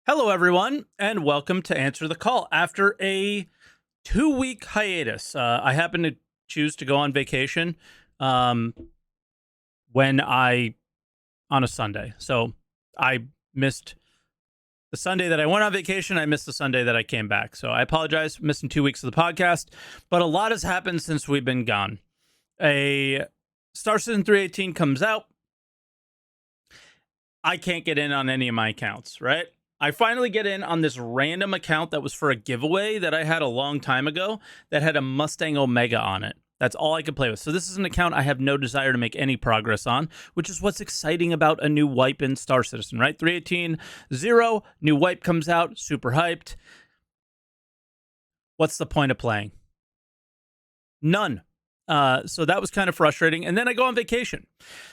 Hello, everyone, and welcome to Answer the Call. After a 2 week hiatus, I happened to choose to go on vacation um, when on a Sunday. So I missed the Sunday that I went on vacation. I missed the Sunday that I came back. So I apologize for missing 2 weeks of the podcast, but a lot has happened since we've been gone. A Star Citizen 318 comes out. I can't get in on any of my accounts, right? I finally get in on this random account that was for a giveaway that I had a long time ago that had a Mustang Omega on it. That's all I could play with. So this is an account I have no desire to make any progress on, which is what's exciting about a new wipe in Star Citizen, right? 318.0, new wipe comes out, super hyped. What's the point of playing? None. So that was kind of frustrating. And then I go on vacation.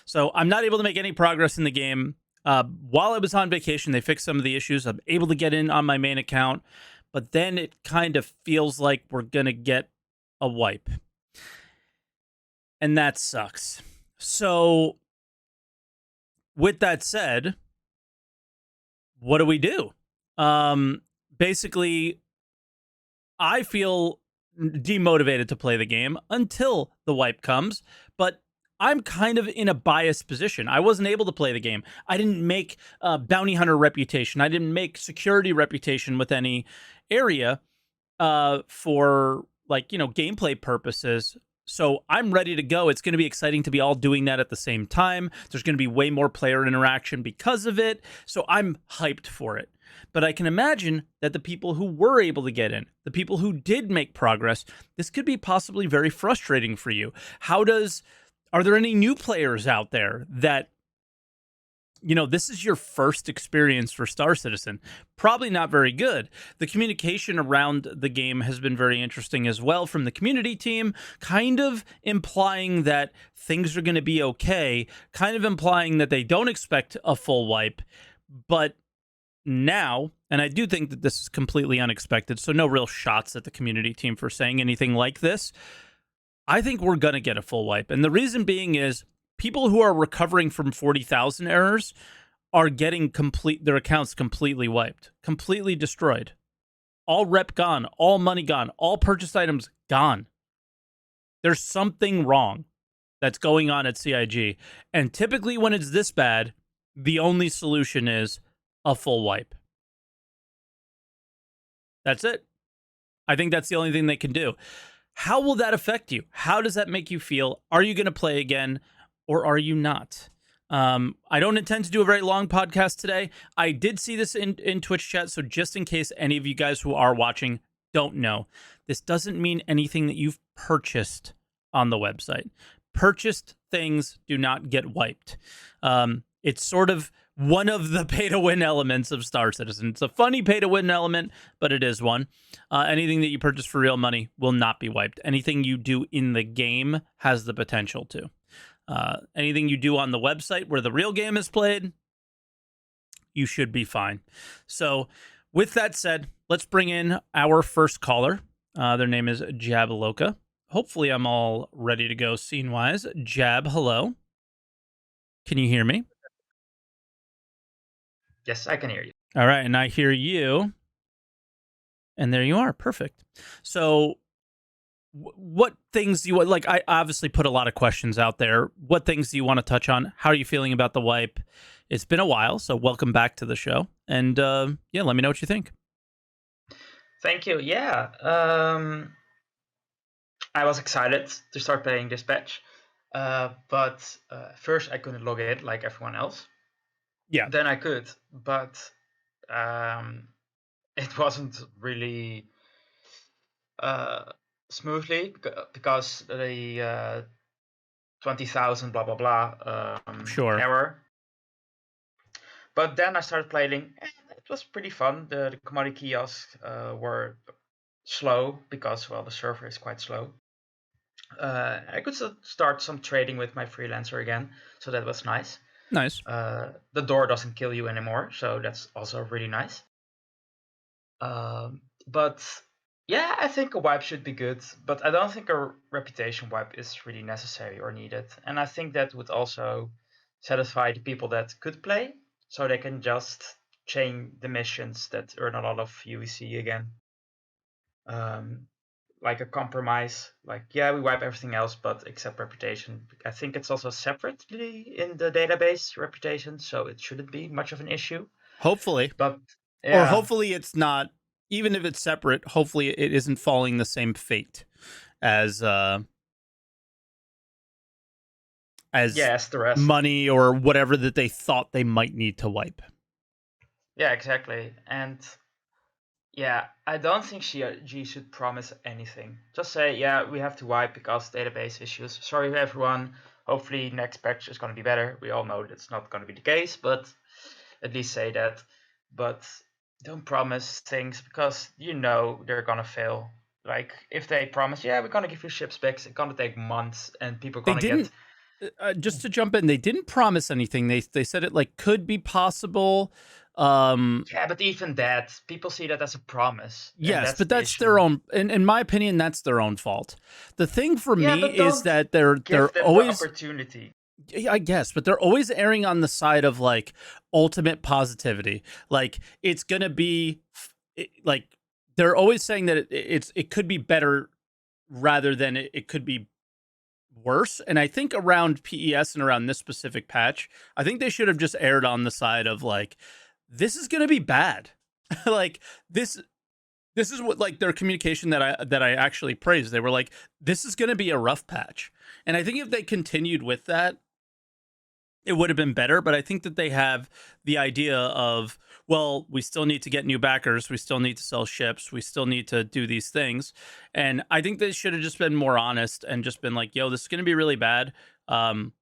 So I'm not able to make any progress in the game. While I was on vacation, they fixed some of the issues. I'm able to get in on my main account, but then it kind of feels like we're going to get a wipe. And that sucks. So with that said, what do we do? Basically, I feel demotivated to play the game until the wipe comes, but I'm kind of in a biased position. I wasn't able to play the game. I didn't make a bounty hunter reputation. I didn't make security reputation with any area for gameplay purposes. So I'm ready to go. It's going to be exciting to be all doing that at the same time. There's going to be way more player interaction because of it. So I'm hyped for it. But I can imagine that the people who were able to get in, the people who did make progress, this could be possibly very frustrating for you. Are there any new players out there that, this is your first experience for Star Citizen? Probably not very good. The communication around the game has been very interesting as well from the community team, kind of implying that things are going to be okay, kind of implying that they don't expect a full wipe. But now, and I do think that this is completely unexpected, so no real shots at the community team for saying anything like this, I think we're going to get a full wipe. And the reason being is people who are recovering from 40,000 errors are getting their accounts completely wiped, completely destroyed. All rep gone, all money gone, all purchased items gone. There's something wrong that's going on at CIG. And typically when it's this bad, the only solution is a full wipe. That's it. I think that's the only thing they can do. How will that affect you? How does that make you feel? Are you going to play again or are you not? I don't intend to do a very long podcast today. I did see this in Twitch chat, so just in case any of you guys who are watching don't know, this doesn't mean anything that you've purchased on the website. Purchased things do not get wiped. It's sort of one of the pay-to-win elements of Star Citizen. It's a funny pay-to-win element, but it is one. Anything that you purchase for real money will not be wiped. Anything you do in the game has the potential to. Anything you do on the website where the real game is played, you should be fine. So with that said, let's bring in our first caller. Their name is Jabaloka. Hopefully I'm all ready to go scene-wise. Jab, hello. Can you hear me? Yes, I can hear you. All right, and I hear you. And there you are. Perfect. So what things do you want? Like, I obviously put a lot of questions out there. What things do you want to touch on? How are you feeling about the wipe? It's been a while, so welcome back to the show. And let me know what you think. Thank you. Yeah. I was excited to start playing this patch. But first I couldn't log in like everyone else. Yeah. Then I could, but it wasn't really smoothly because the 20,000 blah blah blah Sure. error. But then I started playing, and it was pretty fun. The commodity kiosks were slow because, well, the server is quite slow. I could start some trading with my freelancer again, so that was nice. Nice. The door doesn't kill you anymore, so that's also really nice. But yeah, I think a wipe should be good, but I don't think a reputation wipe is really necessary or needed. And I think that would also satisfy the people that could play, so they can just chain the missions that earn a lot of UEC again. Like a compromise, like, yeah, we wipe everything else but except reputation. I think it's also separately in the database, reputation, so it shouldn't be much of an issue. Hopefully. But Or yeah, hopefully it's not, even if it's separate, hopefully it isn't following the same fate as yeah, as the rest. money or whatever that they thought they might need to wipe. Yeah, exactly. And yeah, I don't think G should promise anything. Just say, yeah, we have to wipe because database issues. Sorry, everyone. Hopefully, next patch is going to be better. We all know that's not going to be the case, but at least say that. But don't promise things because you know they're going to fail. Like, if they promise, yeah, we're going to give you ship specs, it's going to take months and people are They going to get. didn't just to jump in, they didn't promise anything. They said it like could be possible. Yeah, but even that, people see that as a promise, and Yes, that's but the that's their issue. own. In my opinion, that's their own fault. The thing for Yeah, me but is don't that they're give them the always, opportunity. I guess, but they're always erring on the side of like ultimate positivity. Like it's gonna be like they're always saying that it could be better rather than it could be worse. And I think around PES and around this specific patch, I think they should have just erred on the side of like this is gonna be bad. Like this is what like their communication that I actually praised. They were like, this is going to be a rough patch, and I think if they continued with that, it would have been better. But I think that they have the idea of, well, we still need to get new backers, we still need to sell ships, we still need to do these things, and I think they should have just been more honest and just been like, yo, this is going to be really bad. Um,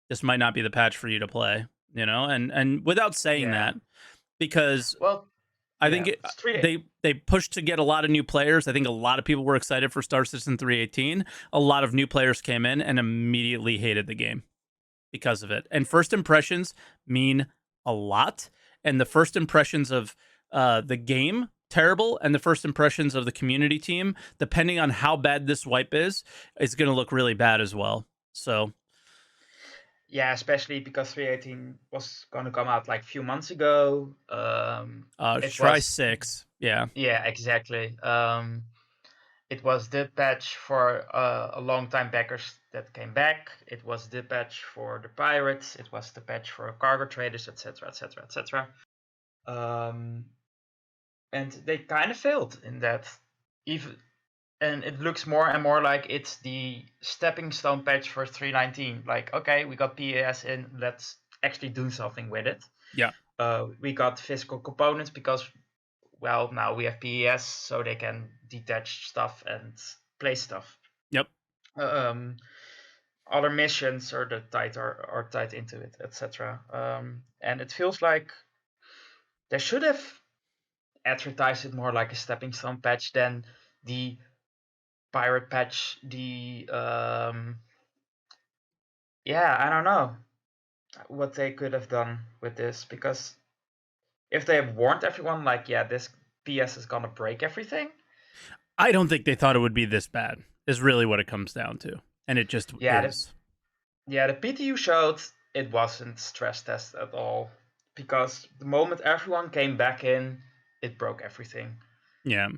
this might not be the patch for you to play, and without saying Yeah. that, because Well, I think yeah. It's three. they pushed to get a lot of new players. I think a lot of people were excited for Star Citizen 318. A lot of new players came in and immediately hated the game because of it. And first impressions mean a lot. And the first impressions of the game, terrible. And the first impressions of the community team, depending on how bad this wipe is going to look really bad as well. So, Yeah, especially because 318 was going to come out like a few months ago. It try was, 6. Yeah. yeah, exactly. It was the patch for a long time backers that came back. It was the patch for the pirates. It was the patch for cargo traders, etc., etc., etc. And they kind of failed in that. Even and it looks more and more like it's the stepping stone patch for 319. Like, okay, we got PES in, let's actually do something with it. Yeah. We got physical components because, well, now we have PES, so they can detach stuff and play stuff. Yep. Other missions are tied into it, etc. And it feels like they should have advertised it more like a stepping stone patch than the pirate patch. Yeah, I don't know what they could have done with this, because if they have warned everyone like, yeah, this PS is gonna break everything. I don't think they thought it would be this bad, is really what it comes down to. And it just Yeah, is. the PTU showed it wasn't stress test at all, because the moment everyone came back in, it broke everything. Yeah.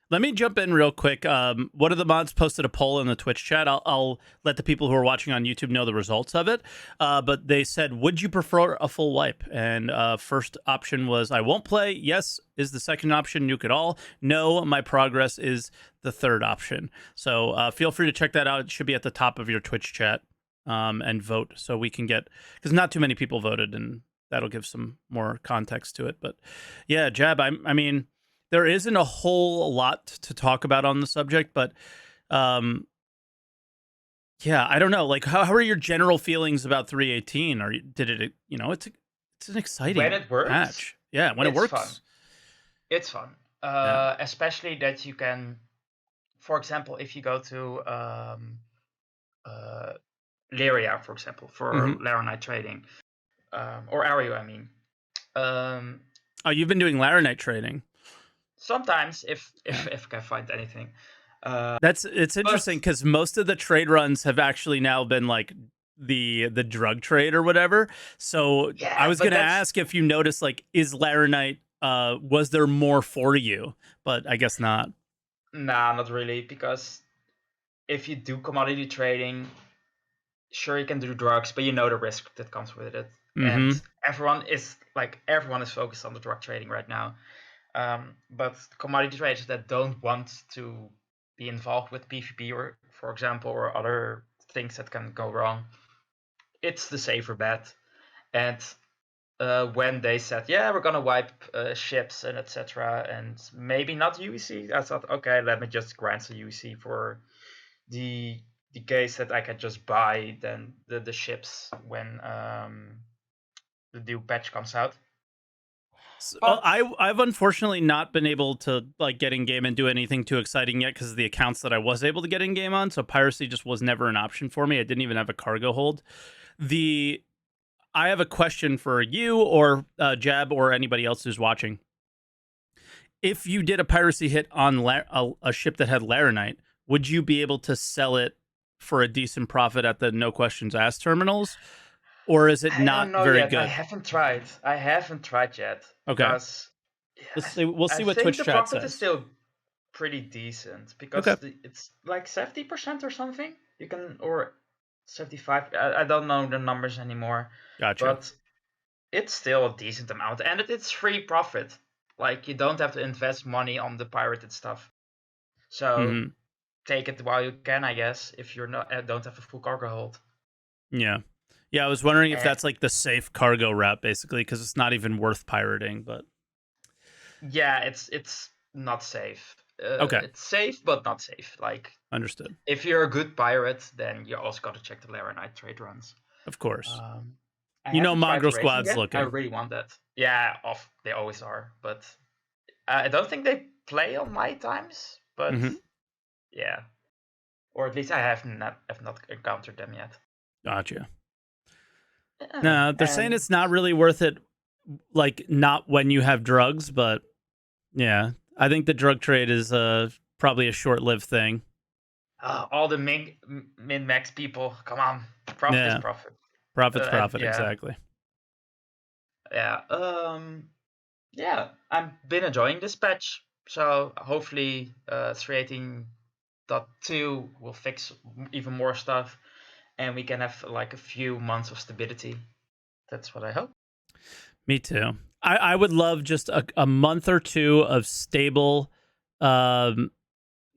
Let me jump in real quick. One of the mods posted a poll in the Twitch chat. I'll let the people who are watching on YouTube know the results of it. But they said, would you prefer a full wipe? And first option was, I won't play. Yes is the second option, nuke it all. No, my progress is the third option. So feel free to check that out. It should be at the top of your Twitch chat, and vote so we can get, because not too many people voted, and that'll give some more context to it. But yeah, Jab, I mean, there isn't a whole lot to talk about on the subject, but yeah, I don't know. Like, how are your general feelings about 318? Did it, it's an exciting When it works, patch. Yeah, when it it's fun. works. It's fun. Yeah. Especially that you can, for example, if you go to Lyria, for example, for Mm-hmm. Laranite trading, or Ario, I mean. Oh, you've been doing Laranite trading. Sometimes, if Yeah. if I can find anything. It's But interesting because most of the trade runs have actually now been like the drug trade or whatever. So I Yeah, was but gonna that's ask if you noticed, like, is Laranite was there more for you? But I guess not. nah, not really, because if you do commodity trading, sure you can do drugs, but you know the risk that comes with it. And Mm-hmm. everyone is focused on the drug trading right now. But commodity traders that don't want to be involved with PvP, or for example, or other things that can go wrong, it's the safer bet. And when they said, yeah, we're gonna wipe ships and etc., and maybe not UEC, I thought, okay, let me just grant some UEC for the case that I can just buy then the ships when the new patch comes out. So, But I've unfortunately not been able to like get in game and do anything too exciting yet because of the accounts that I was able to get in game on. So piracy just was never an option for me. I didn't even have a cargo hold. The I have a question for you or Jab or anybody else who's watching. If you did a piracy hit on a ship that had Laranite, would you be able to sell it for a decent profit at the no questions asked terminals, or is it I don't not know very yet. I good? haven't tried. I haven't tried yet Okay, because let's see. We'll I see what think Twitch the chat profit is says. still pretty decent Okay, because it's like 70% or something. You can, or 75. I don't know the numbers anymore, gotcha. but it's still a decent amount, and it's free profit. Like you don't have to invest money on the pirated stuff. So Hmm. take it while you can, I guess. If you're not don't have a full cargo hold. Yeah, yeah. I was wondering if Uh, that's like the safe cargo route, basically, because it's not even worth pirating. But yeah, it's not safe. okay, It's safe, but not safe. Like understood. if you're a good pirate, then you also got to check the Laranite trade runs. Of course, Um, I you know, haven't tried Mongrel racing Squad's yet. I looking. really want that. Yeah, off they always are, but I don't think they play on my times. But Hmm. yeah, or at least I have not encountered them yet. Gotcha. Yeah, No, they're saying and it's not really worth it. Like, not when you have drugs, but yeah, I think the drug trade is probably a short-lived thing. all the min max people, come on, profit is Yeah, profit. profit's profit, Yeah, exactly. yeah. Yeah, I've been enjoying this patch. So hopefully 3.18.2 will fix even more stuff and we can have like a few months of stability. That's what I hope. Me too. I would love just a month or two of stable. Um,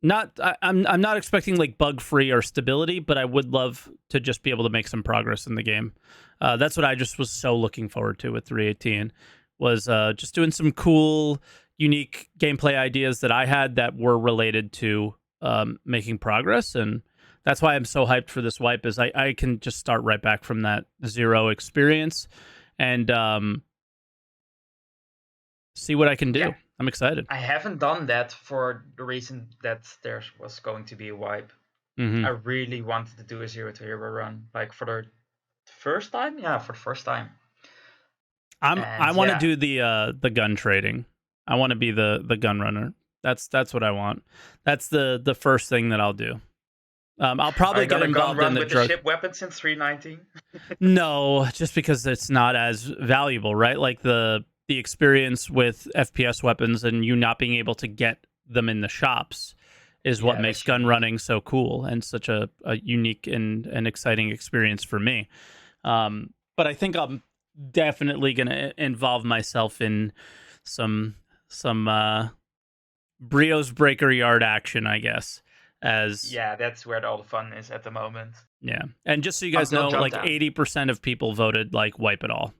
I'm not expecting like bug free or stability, but I would love to just be able to make some progress in the game. That's what I just was so looking forward to with 318 was just doing some cool, unique gameplay ideas that I had that were related to making progress, and that's why I'm so hyped for this wipe. Is I can just start right back from that zero experience and see what I can Yeah, do. I'm excited. I haven't done that for the reason that there was going to be a wipe. I Hmm. really wanted to do a zero to hero run, like for the first time. Yeah, for the first time. I And want to yeah, do the gun trading. I want to be the gun runner. That's what I want. That's the first thing that I'll do. I'll are probably you get gonna gun involved in run the with the drug. ship weapon since 319? No, just because it's not as valuable, right? Like the experience with FPS weapons and you not being able to get them in the shops is what Yeah, makes that's gun unique. running so cool and such a unique and exciting experience for me. But I think I'm definitely going to involve myself in some some Brio's Breaker Yard action, I guess. As Yeah, that's where all the fun is at the moment. yeah, and just so you guys Until know, jump like down. 80% of people voted like wipe it all.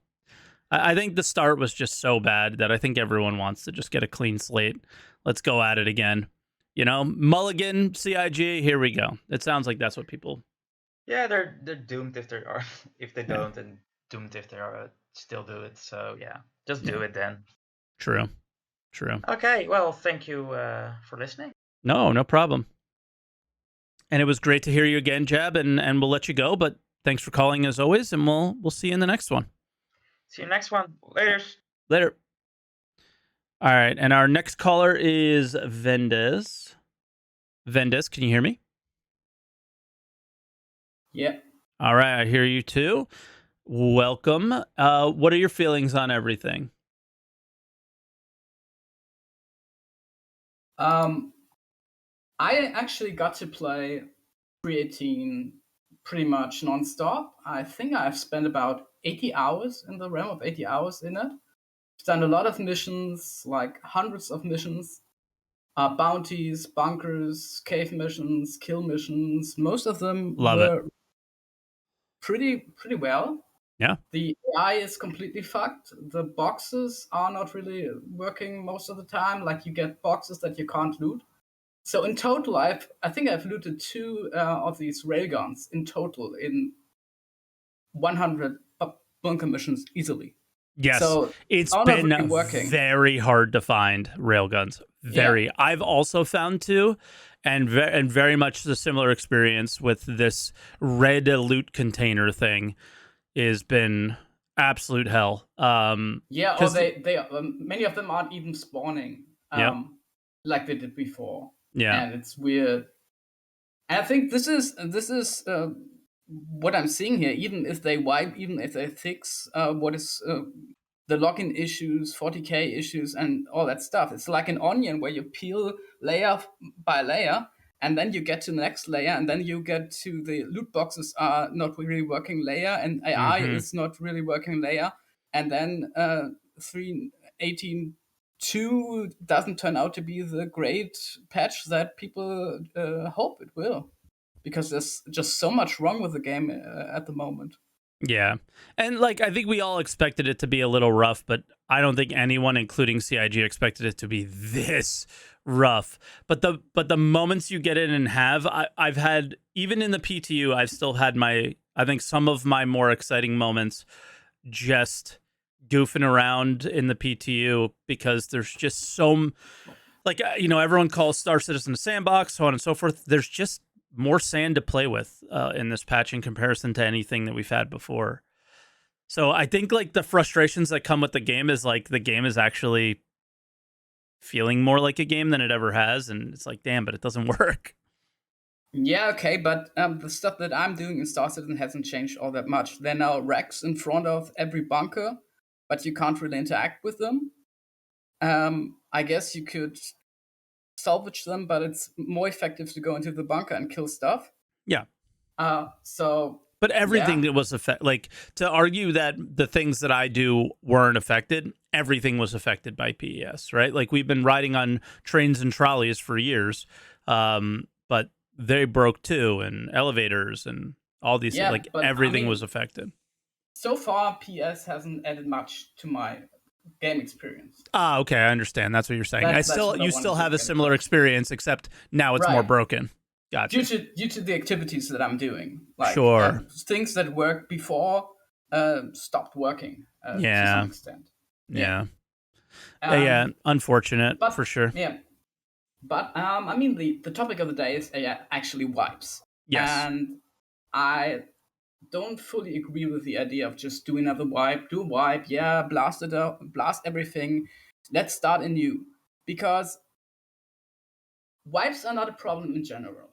I think the start was just so bad that I think everyone wants to just get a clean slate. Let's go at it again. You know, Mulligan, CIG, here we go. It sounds like that's what people. Yeah, they're doomed if they are if they Yeah, don't, and doomed if they are still do it. So yeah, just yeah, do it then. true, true. Okay, well, thank you for listening. No, no problem. And it was great to hear you again, Jab, and we'll let you go. But thanks for calling as always, and we'll see you in the next one. See you next one. Later. Later. All right, and our next caller is Vendes. Vendes, can you hear me? Yeah. All right, I hear you too. Welcome. What are your feelings on everything? Um, I actually got to play 318 pretty much nonstop. I think I've spent about 80 hours in the realm of 80 hours in it. Done a lot of missions, like hundreds of missions, bounties, bunkers, cave missions, kill missions. Most of them Love it. were pretty well. Yeah. The AI is completely fucked. The boxes are not really working most of the time. Like you get boxes that you can't loot. So in total, I think I've looted two of these railguns in total in 100 bunker missions easily. Yes, So it's it's all not been really working. very hard to find railguns. Yeah, Very. I've also found two, and very much the similar experience with this red loot container thing has been absolute hell. yeah. Or Because they many of them aren't even spawning yep, like they did before, yeah, and it's weird. And I think this is what I'm seeing here. Even if they wipe, even if they fix what is the login issues, 40k issues, and all that stuff, it's like an onion where you peel layer by layer, and then you get to the next layer, and then you get to the loot boxes are not really working layer, and AI hmm is not really working layer, and then 318 2 doesn't turn out to be the great patch that people hope it will, because there's just so much wrong with the game at the moment. yeah. And like I think we all expected it to be a little rough, but I don't think anyone, including CIG, expected it to be this rough. But the moments you get in and I've had, even in the PTU, I've still had my, I think, some of my more exciting moments just goofing around in the PTU, because there's just like everyone calls Star Citizen a sandbox, so on and so forth. There's just more sand to play with in this patch in comparison to anything that we've had before. So I think like the frustrations that come with the game is like the game is actually feeling more like a game than it ever has, and it's like, damn, but it doesn't work. Yeah, okay, but the stuff that I'm doing in Star Citizen hasn't changed all that much. There are now racks in front of every bunker, but you can't really interact with them. I guess you could salvage them, but it's more effective to go into the bunker and kill stuff. Yeah. So But everything yeah, that was like, to argue that the things that I do weren't affected, everything was affected by PES, right? Like we've been riding on trains and trolleys for years, but they broke too, and elevators and all these, yeah, like but I everything was mean, affected. so far PS hasn't added much to my game experience. Ah, okay, I understand. That's what you're saying. That's what I You wanted still to have a get similar across. experience, except now it's more Right. broken. Due Gotcha. to the activities that I'm doing, like Sure. things that worked before stopped working to some Yeah. extent. Yeah. Yeah. Yeah. Um, Unfortunate but for sure. yeah, but I mean the topic of the day is actually wipes, Yes. and I don't fully agree with the idea of just do another wipe, do a wipe, yeah, blast it up, blast everything, let's start anew, because wipes are not a problem in general.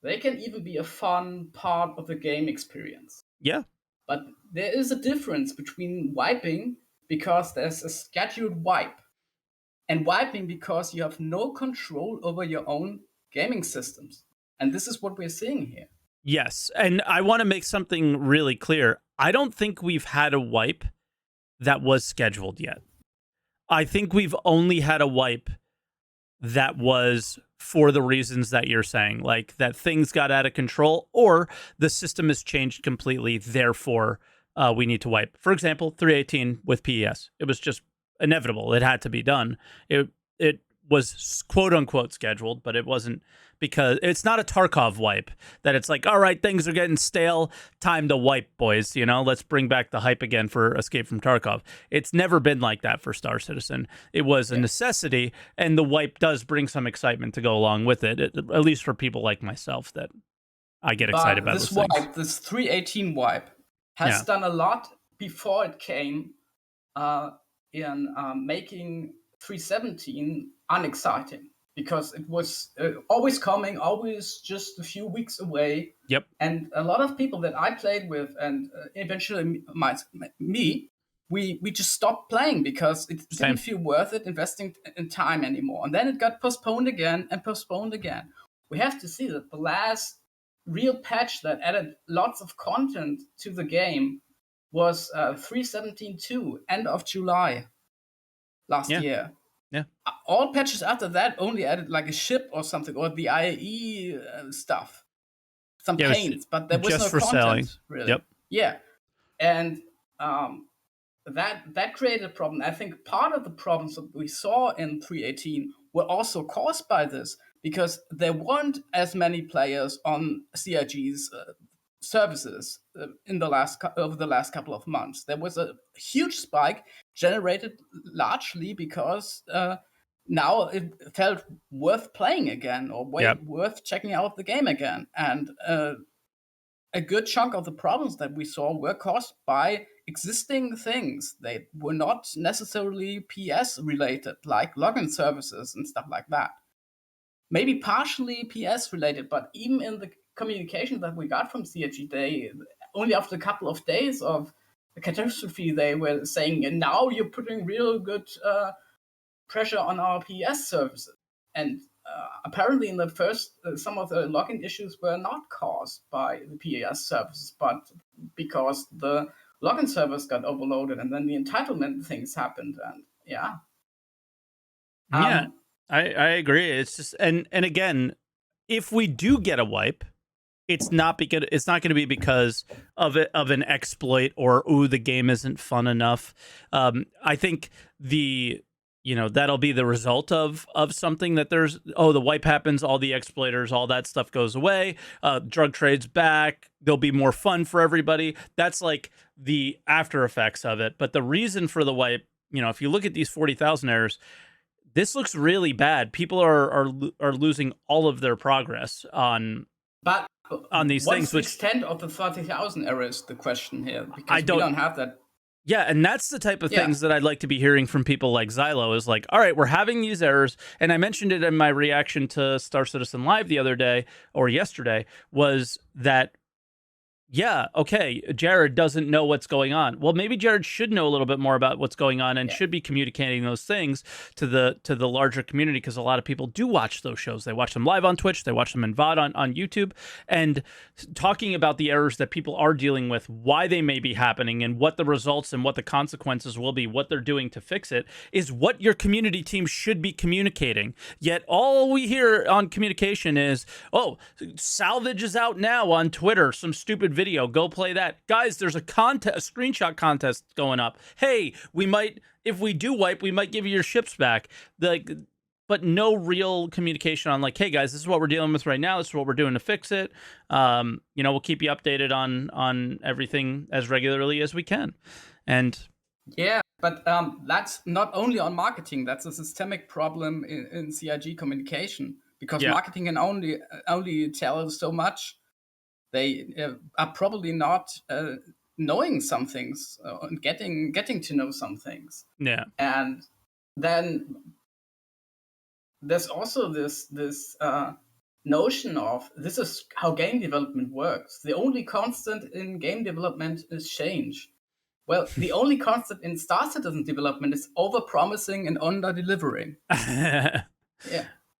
They can even be a fun part of the game experience. Yeah. But there is a difference between wiping because there's a scheduled wipe and wiping because you have no control over your own gaming systems. And this is what we're seeing here. Yes. And I want to make something really clear. I don't think we've had a wipe that was scheduled yet. I think we've only had a wipe that was for the reasons that you're saying, like that things got out of control or the system has changed completely. Therefore, we need to wipe. For example, 318 with PES. It was just inevitable. It had to be done. It was quote unquote scheduled, but it wasn't, because it's not a Tarkov wipe that it's like, all right, things are getting stale, time to wipe, boys. Let's bring back the hype again for Escape from Tarkov. It's never been like that for Star Citizen. It was a Yeah. necessity, and the wipe does bring some excitement to go along with it, at least for people like myself that I get excited But by this those things. wipe, this 318 wipe, has Yeah. done a lot before it came uh, in making 317 unexciting. because it was always coming, always just a few weeks away. Yep. And a lot of people that I played with, and eventually me, we just stopped playing because it Same. didn't feel worth it investing in time anymore. And then it got postponed again and postponed again. We have to see that the last real patch that added lots of content to the game was 3.17.2, end of July last year. Yeah. All patches after that only added like a ship or something, or the IAE stuff, some paints, but there was just no for content selling. really. Yep. Yeah, and that created a problem. I think part of the problems that we saw in 3.18 were also caused by this, because there weren't as many players on CIG's services over the last couple of months. There was a huge spike generated largely because now it felt worth playing again, or worth checking out the game again. And a good chunk of the problems that we saw were caused by existing things. They were not necessarily PS related, like login services and stuff like that. Maybe partially PS related, but even in the communication that we got from CIG, they only after a couple of days of the catastrophe, they were saying, and now you're putting real good pressure on our PS services. And apparently in the first, some of the login issues were not caused by the PS services, but because the login servers got overloaded and then the entitlement things happened. And I agree. It's just, and again, if we do get a wipe, it's not going to be because of an exploit or the game isn't fun enough. I think that'll be the result of something that there's the wipe happens, all the exploiters, all that stuff goes away, drug trade's back, there'll be more fun for everybody. That's like the after effects of it. But the reason for the wipe, if you look at these 40,000 errors, this looks really bad. People are losing all of their progress on these things. What's the extent of the 30,000 errors? The question here, because we don't have that. Yeah, and that's the type of things that I'd like to be hearing from people like Xylo is like, all right, we're having these errors. And I mentioned it in my reaction to Star Citizen Live the other day or yesterday, was that, yeah, okay, Jared doesn't know what's going on. Well, maybe Jared should know a little bit more about what's going on and should be communicating those things to the larger community, because a lot of people do watch those shows. They watch them live on Twitch, they watch them in VOD on YouTube, and talking about the errors that people are dealing with, why they may be happening, and what the results and what the consequences will be, what they're doing to fix it, is what your community team should be communicating. Yet all we hear on communication is, salvage is out now on Twitter, some stupid video, go play that. Guys, there's a screenshot contest going up. Hey, we might, if we do wipe, we might give you your ships back. But no real communication on like, hey guys, this is what we're dealing with right now, this is what we're doing to fix it. We'll keep you updated on everything as regularly as we can. And but that's not only on marketing, that's a systemic problem in CIG communication, because marketing can only tell so much. They are probably not knowing some things and getting to know some things. Yeah. And then there's also this notion of this is how game development works. The only constant in game development is change. Well, the only constant in Star Citizen development is over-promising and under-delivering.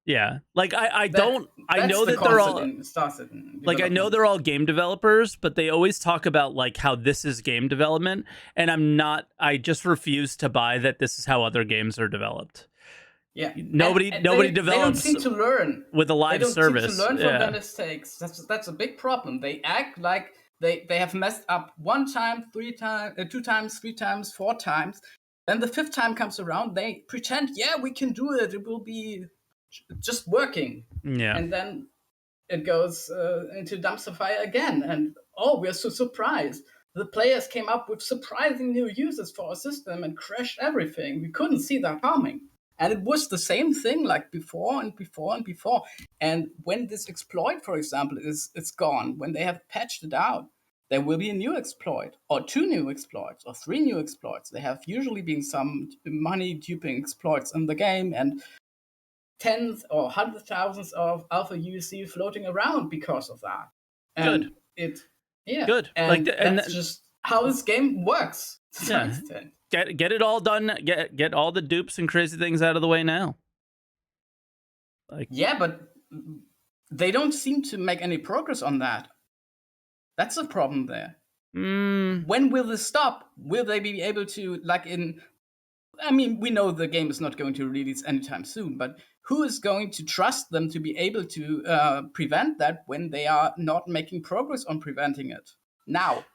Yeah, like I know that they're all like, I know they're all game developers, but they always talk about like how this is game development, and I just refuse to buy that this is how other games are developed. Yeah, nobody develops. They don't seem to learn with a live service. They don't seem to learn from their mistakes. That's a big problem. They act like they have messed up one time, 3 times, 2 times, 3 times, 4 times. Then the 5th time comes around, they pretend, we can do it. It will be just working. Yeah. And then it goes into dumpster fire again. And we're so surprised. The players came up with surprising new uses for our system and crashed everything. We couldn't see that coming. And it was the same thing like before and before and before. And when this exploit, for example, it's gone, when they have patched it out, there will be a new exploit, or 2 new exploits, or 3 new exploits. There have usually been some money duping exploits in the game, and tens or hundred thousands of alpha UC floating around because of that. Good. And Good. and that's just how this game works to some extent. Get it all done. Get all the dupes and crazy things out of the way now. Yeah, but they don't seem to make any progress on that. That's the problem there. When will this stop? Will they be able to, I mean, we know the game is not going to release anytime soon, but who is going to trust them to be able to prevent that when they are not making progress on preventing it now?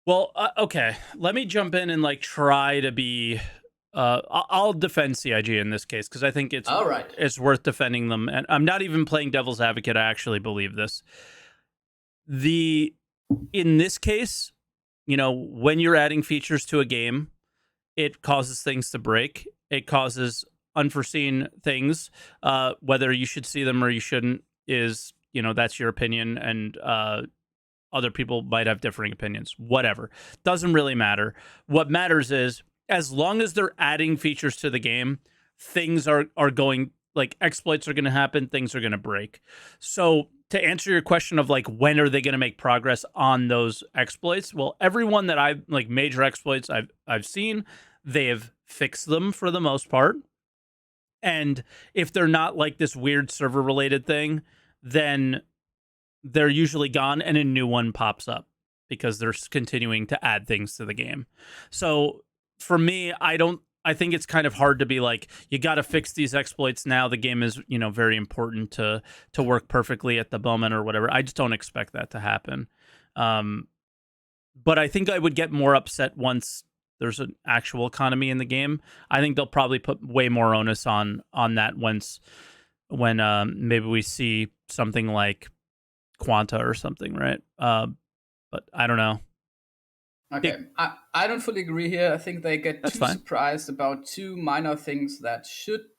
Well, okay. Let me jump in and try to be. I'll defend CIG in this case because I think it's all right. It's worth defending them, and I'm not even playing devil's advocate. I actually believe this. In this case, when you're adding features to a game, it causes things to break. It causes unforeseen things. Whether you should see them or you shouldn't is, that's your opinion, and other people might have differing opinions. Whatever. Doesn't really matter. What matters is, as long as they're adding features to the game, things are going, exploits are going to happen, things are going to break. So to answer your question of when are they going to make progress on those exploits? Well, everyone that I've major exploits I've seen, they have fixed them for the most part. And if they're not this weird server related thing, then they're usually gone and a new one pops up because they're continuing to add things to the game. So for me, I think it's kind of hard to be you got to fix these exploits now. The game is, very important to work perfectly at the moment or whatever. I just don't expect that to happen. But I think I would get more upset once there's an actual economy in the game. I think they'll probably put way more onus on that when maybe we see something like Quanta or something, right? But I don't know. Okay, I don't fully agree here. I think they get too surprised about two minor things that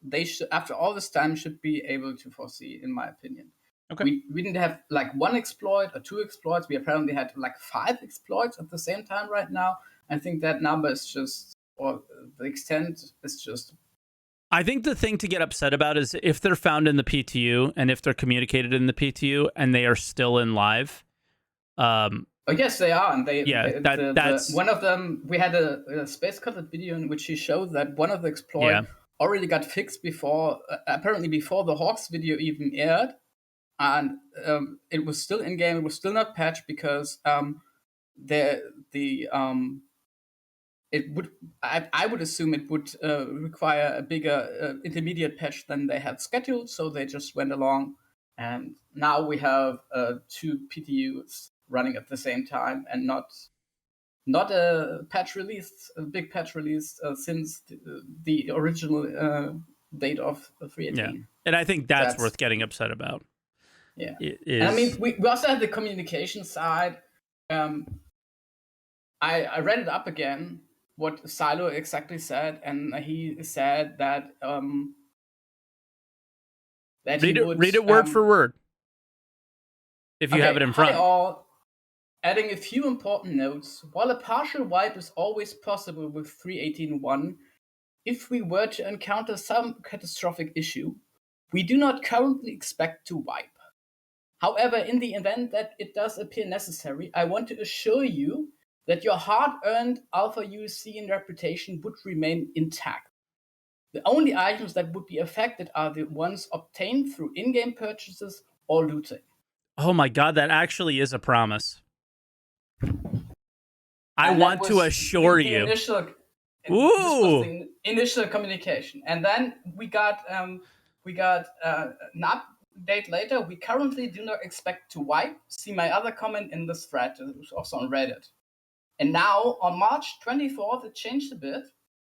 they should after all this time should be able to foresee, in my opinion. Okay. We didn't have one exploit or two exploits. We apparently had 5 exploits at the same time right now. I think that number is just, or the extent is just. I think the thing to get upset about is if they're found in the PTU and if they're communicated in the PTU and they are still in live. Oh yes, they are, and that's one of them. We had a Space Cutlet video in which he showed that one of the exploits already got fixed before, apparently before the Hawks video even aired, and it was still in game. It was still not patched because it would. I would assume it would require a bigger intermediate patch than they had scheduled, so they just went along, and now we have 2 PTUs running at the same time, and not a big patch release since the original date of 3.18. Yeah, and I think that's worth getting upset about. Yeah, and I mean we also have the communication side. I read it up again what Silo exactly said, and he said that read it word for word if you have it in front. Hi all. Adding a few important notes, while a partial wipe is always possible with 3.18.1, if we were to encounter some catastrophic issue, we do not currently expect to wipe. However, in the event that it does appear necessary, I want to assure you that your hard-earned alpha UC and reputation would remain intact. The only items that would be affected are the ones obtained through in-game purchases or looting. Oh my god, that actually is a promise. I want to assure you. This was the initial communication, and then we got an update later. We currently do not expect to wipe. See my other comment in this thread, it was also on Reddit. And now on March 24th, it changed a bit.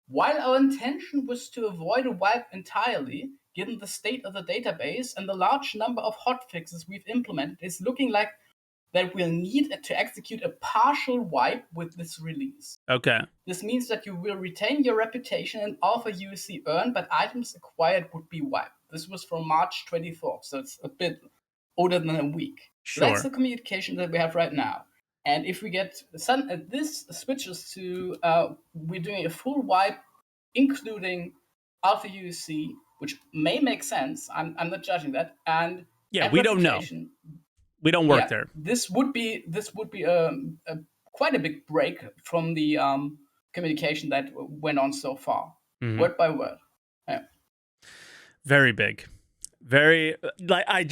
While our intention was to avoid a wipe entirely, given the state of the database and the large number of hotfixes we've implemented, it's looking like that we'll need to execute a partial wipe with this release. Okay. This means that you will retain your reputation and alpha UC earned, but items acquired would be wiped. This was from March 24th, so it's a bit older than a week. Sure. That's the communication that we have right now. And if we get this switches to we're doing a full wipe, including alpha UC which may make sense. I'm not judging that. And we don't know. We don't work there. This would be quite a big break from the communication that went on so far, word by word. Yeah. Very big. Very, like, I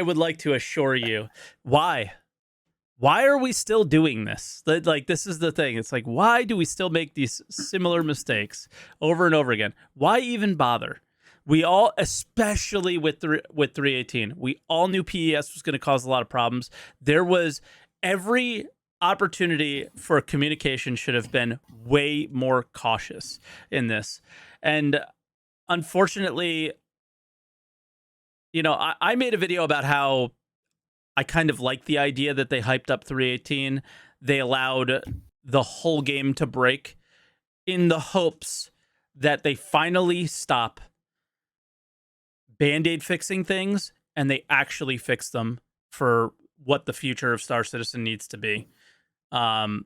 would like to assure you. Why are we still doing this? Like, this is the thing. It's like, why do we still make these similar mistakes over and over again? Why even bother? We all, especially with 318, we all knew PES was going to cause a lot of problems. There was every opportunity for communication should have been way more cautious in this. And unfortunately, I made a video about how I kind of like the idea that they hyped up 318. They allowed the whole game to break in the hopes that they finally stop Band-Aid fixing things and they actually fix them for what the future of Star Citizen needs to be. But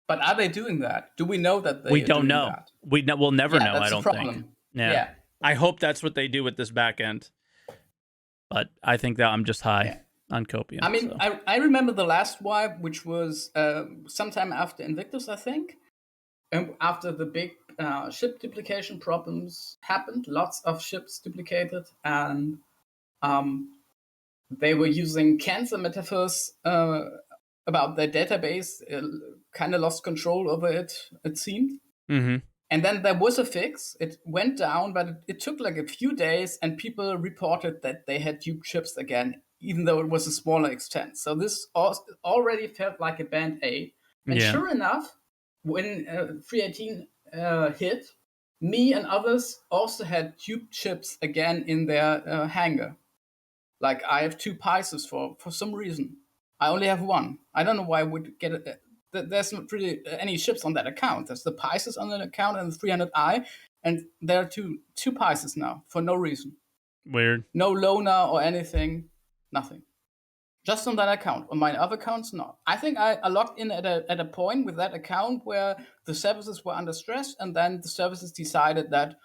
are they doing that? Do we know that they We don't doing know. That? We'll never know, I don't think. Yeah. I hope that's what they do with this back end. But I think that I'm just high on Copium. I mean, so. I remember the last wipe, which was sometime after Invictus, I think. After the big ship duplication problems happened, lots of ships duplicated, and they were using cancer metaphors about their database, kind of lost control over it seemed. Mm-hmm. And then there was a fix. It went down, but it took like a few days, and people reported that they had duped ships again, even though it was a smaller extent. So this already felt like a Band-Aid. And sure enough, when 318 hit, me and others also had duped ships again in their hangar. Like, I have 2 Pisces for some reason. I only have 1. I don't know why I would get it. There's not really any ships on that account. There's the Pisces on that account and the 300i, and there are two Pisces now for no reason. Weird. No loaner or anything, nothing. Just on that account. On my other accounts, not. I think I logged in at a point with that account where the services were under stress, and then the services decided that,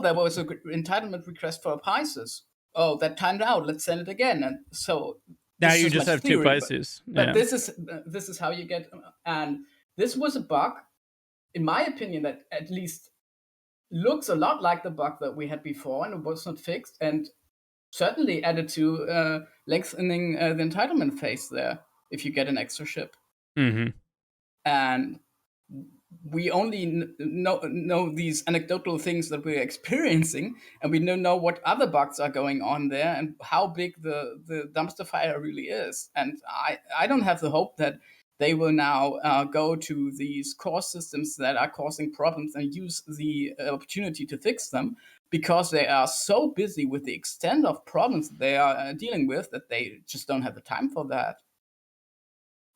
there was an entitlement request for a Pisces. Oh, that timed out. Let's send it again. And so now you just have theory, 2 Pisces. But this is how you get. And this was a bug, in my opinion, that at least looks a lot like the bug that we had before, and it was not fixed, and certainly added to lengthening the entitlement phase there if you get an extra ship. Mm-hmm. And we only know these anecdotal things that we're experiencing, and we don't know what other bugs are going on there and how big the dumpster fire really is. And I don't have the hope that they will now go to these core systems that are causing problems and use the opportunity to fix them, because they are so busy with the extent of problems they are dealing with that they just don't have the time for that.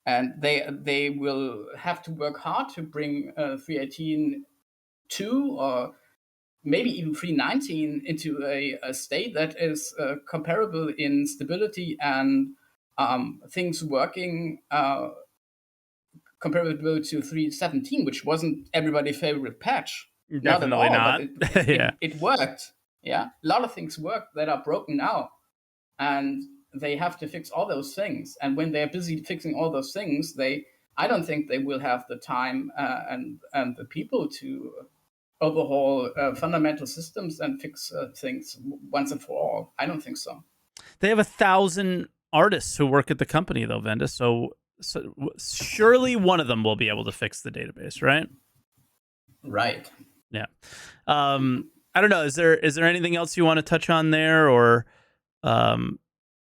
And they will have to work hard to bring 318 2 or maybe even 319 into a state that is comparable in stability and things working comparable to 317, which wasn't everybody's favorite patch. Definitely not at all, not. But it worked. Yeah, a lot of things work that are broken now, and they have to fix all those things. And when they're busy fixing all those things, I don't think they will have the time and the people to overhaul fundamental systems and fix things once and for all. I don't think so. They have 1,000 artists who work at the company, though, Vendes. So surely one of them will be able to fix the database, right? Right. Yeah. I don't know. Is there anything else you want to touch on there, or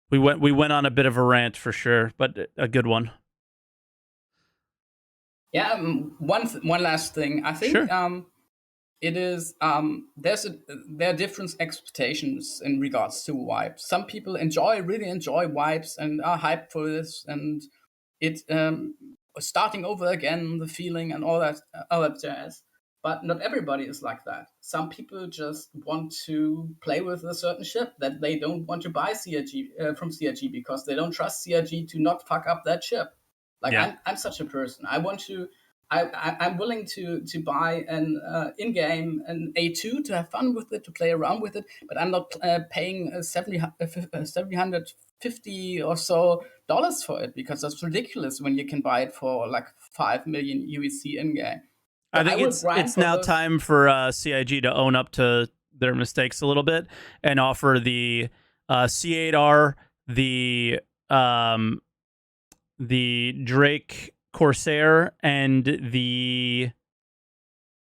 we went on a bit of a rant for sure, but a good one. Yeah. One last thing. I think sure. It is there are different expectations in regards to wipes. Some people really enjoy wipes and are hyped for this, and it starting over again, the feeling and all that jazz. But not everybody is like that. Some people just want to play with a certain ship that they don't want to buy CRG from CRG because they don't trust CRG to not fuck up that ship. Like, yeah. I'm such a person. I want to I'm willing to buy an in-game an A2 to have fun with it, to play around with it, but I'm not paying $750 or so dollars for it, because that's ridiculous when you can buy it for like 5 million USD in-game. So I think will grind it's for now those. time for CIG to own up to their mistakes a little bit and offer the C8R, the Drake Corsair, and the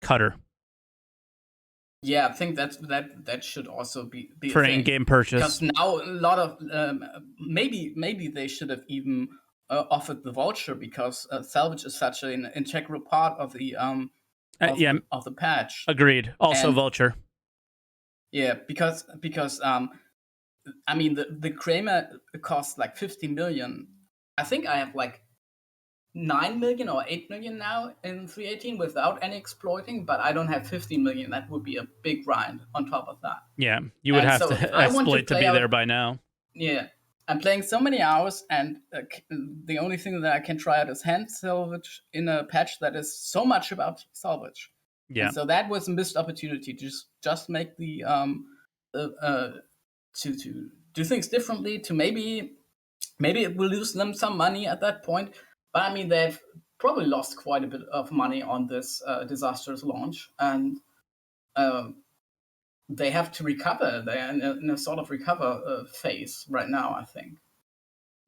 Cutter Yeah, I think that should also be for a thing. in-game purchase. Because now a lot of maybe they should have even offered the voucher, because salvage is such an integral part of the of the patch. Agreed. Also, And Vulture. yeah, because I mean the Kramer costs like 50 million. I think I have like 9 million or 8 million now in 318 without any exploiting, but I don't have 50 million. That would be a big grind on top of that. Yeah, you would And have so to if I want to exploit to play be out, there by now. yeah, I'm playing so many hours, and the only thing that I can try out is hand salvage in a patch that is so much about salvage. Yeah. And so that was a missed opportunity to just make the to do things differently. To maybe it will lose them some money at that point, but I mean they've probably lost quite a bit of money on this disastrous launch, and they have to recover. They're in a sort of recover phase right now, I think.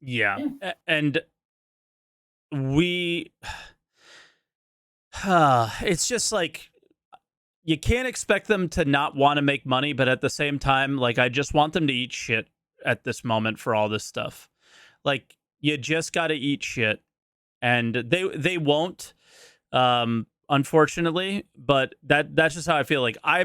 Yeah. And we it's just like you can't expect them to not want to make money, but at the same time, like I just want them to eat shit at this moment for all this stuff. Like you just got to eat shit, and they won't, unfortunately. But that's just how I feel. Like I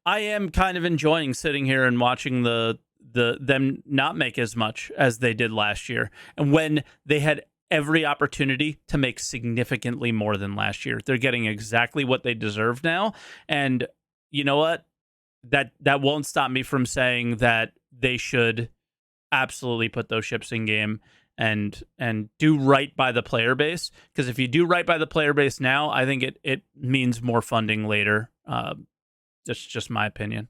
am kind of enjoying sitting here and watching them not make as much as they did last year, and when they had every opportunity to make significantly more than last year. They're getting exactly what they deserve now. And you know what? That won't stop me from saying that they should absolutely put those ships in game and do right by the player base. Because if you do right by the player base now, I think it means more funding later. That's just my opinion.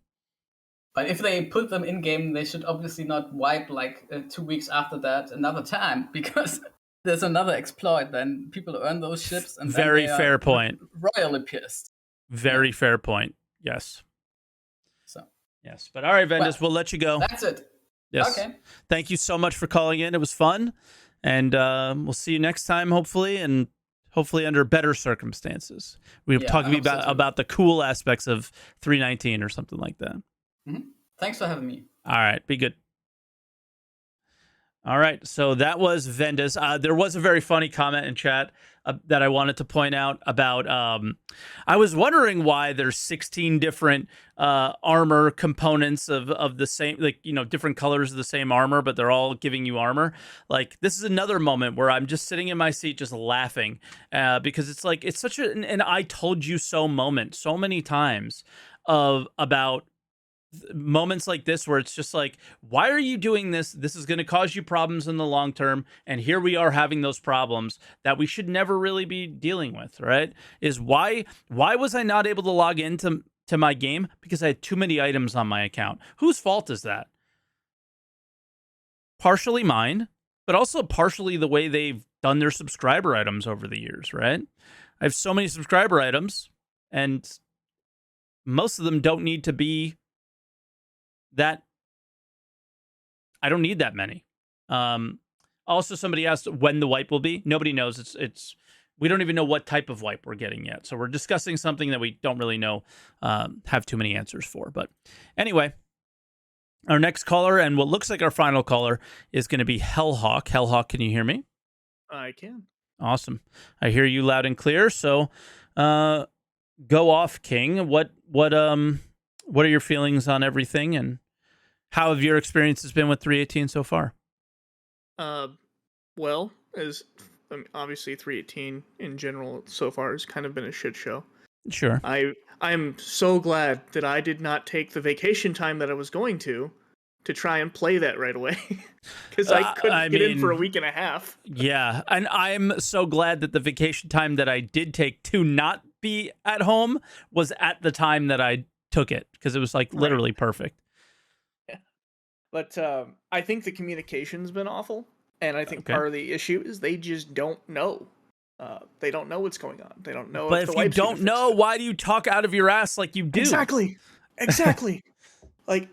But if they put them in game, they should obviously not wipe like 2 weeks after that another time, because there's another exploit, then people earn those ships, and very then fair point. Royally pissed. Very fair point. Yes. So yes, but all right, Vendes, we'll let you go. That's it. Yes. Okay. Thank you so much for calling in. It was fun, and we'll see you next time, hopefully, and hopefully under better circumstances. We're talking about the cool aspects of 319 or something like that. Mm-hmm. Thanks for having me. All right, be good. All right, so that was Vendes. There was a very funny comment in chat that I wanted to point out about. I was wondering why there's 16 different armor components of the same, like, you know, different colors of the same armor, but they're all giving you armor. Like, this is another moment where I'm just sitting in my seat just laughing because it's like, it's such an I told you so moment so many times about moments like this where it's just like, why are you doing this? This is going to cause you problems in the long term, and here we are having those problems that we should never really be dealing with, right? Is why was I not able to log into my game? Because I had too many items on my account. Whose fault is that? Partially mine, but also partially the way they've done their subscriber items over the years, right? I have so many subscriber items, and most of them don't need to be that. I don't need that many. Also, somebody asked when the wipe will be. Nobody knows. It's we don't even know what type of wipe we're getting yet. So we're discussing something that we don't really know, have too many answers for. But anyway, our next caller and what looks like our final caller is going to be Hellhawk. Hellhawk, can you hear me? I can. Awesome. I hear you loud and clear. So go off, King. What are your feelings on everything, and how have your experiences been with 318 so far? Well, obviously 318 in general so far has kind of been a shit show. Sure. I'm so glad that I did not take the vacation time that I was going to to try and play that right away because I couldn't get in for a week and a half. Yeah, and I'm so glad that the vacation time that I did take to not be at home was at the time that I took it, because it was like literally perfect. Yeah. But I think the communication's been awful, and I think Okay. part of the issue is they just don't know. They don't know what's going on. They don't know. But if if the you wipes gonna don't fix know, it. why do you talk out of your ass like you do? Exactly. Like,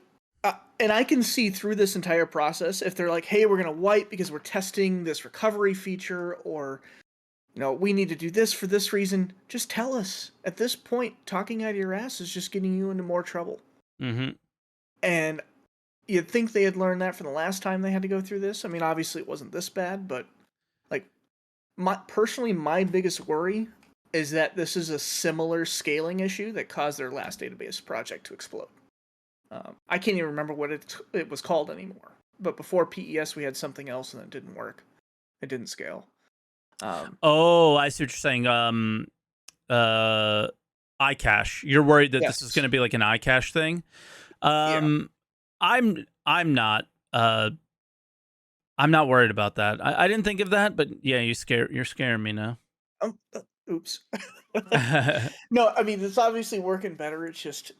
and I can see through this entire process if they're like, "Hey, we're gonna wipe because we're testing this recovery feature," or we need to do this for this reason. Just tell us. At this point, talking out of your ass is just getting you into more trouble. Mm-hmm. And you'd think they had learned that from the last time they had to go through this. I mean, obviously it wasn't this bad, but like, my biggest worry is that this is a similar scaling issue that caused their last database project to explode. I can't even remember what it was called anymore. But before PES, we had something else and it didn't work. It didn't scale. Oh, I see what you're saying. iCache. You're worried that this is going to be like an iCache thing. Yeah. I'm not. I'm not worried about that. I didn't think of that, but yeah, you're scaring me now. Oops. No, I mean, it's obviously working better. It's just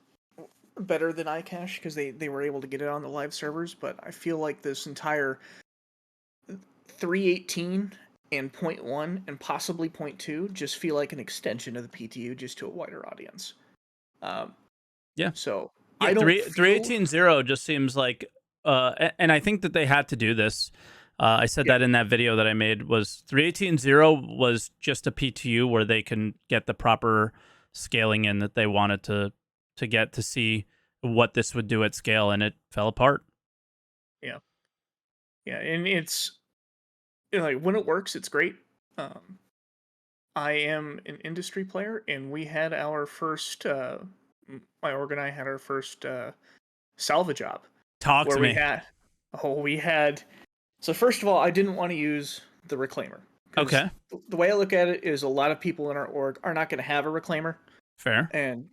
better than iCache because they were able to get it on the live servers. But I feel like this entire 3.18 and 0.1 and possibly 0.2 just feel like an extension of the PTU just to a wider audience. Yeah. So yeah, I don't 3.18.0 just seems like, and I think that they had to do this. I said that in that video that I made. Was 3.18.0 was just a PTU where they can get the proper scaling in that they wanted to get to see what this would do at scale, and it fell apart. Yeah, and it's like when it works, it's great. I am an industry player, and we had our first. My org and I had our first salva job. Talk to me. We had. So first of all, I didn't want to use the reclaimer. Okay. The way I look at it is a lot of people in our org are not going to have a reclaimer. Fair. And